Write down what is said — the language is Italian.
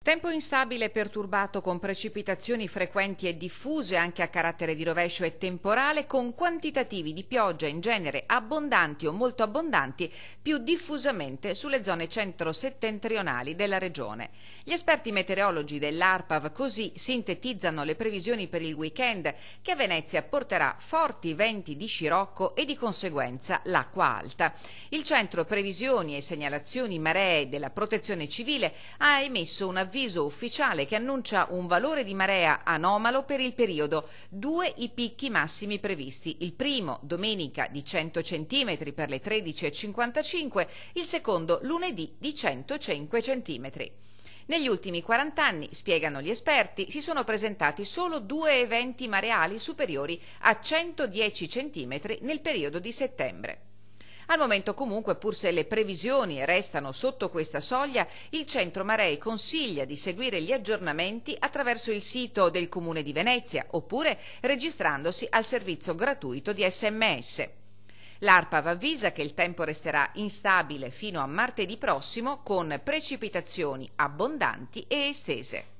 Tempo instabile e perturbato con precipitazioni frequenti e diffuse anche a carattere di rovescio e temporale, con quantitativi di pioggia in genere abbondanti o molto abbondanti, più diffusamente sulle zone centro-settentrionali della regione. Gli esperti meteorologi dell'ARPAV così sintetizzano le previsioni per il weekend, che a Venezia porterà forti venti di scirocco e di conseguenza l'acqua alta. Il centro previsioni e segnalazioni maree della Protezione Civile ha emesso un avviso ufficiale che annuncia un valore di marea anomalo per il periodo. Due i picchi massimi previsti: il primo domenica di 100 cm per le 13:55, il secondo lunedì di 105 cm. Negli ultimi 40 anni, spiegano gli esperti, si sono presentati solo due eventi mareali superiori a 110 cm nel periodo di settembre. Al momento comunque, pur se le previsioni restano sotto questa soglia, il Centro Marei consiglia di seguire gli aggiornamenti attraverso il sito del Comune di Venezia oppure registrandosi al servizio gratuito di SMS. L'ARPAV avvisa che il tempo resterà instabile fino a martedì prossimo, con precipitazioni abbondanti e estese.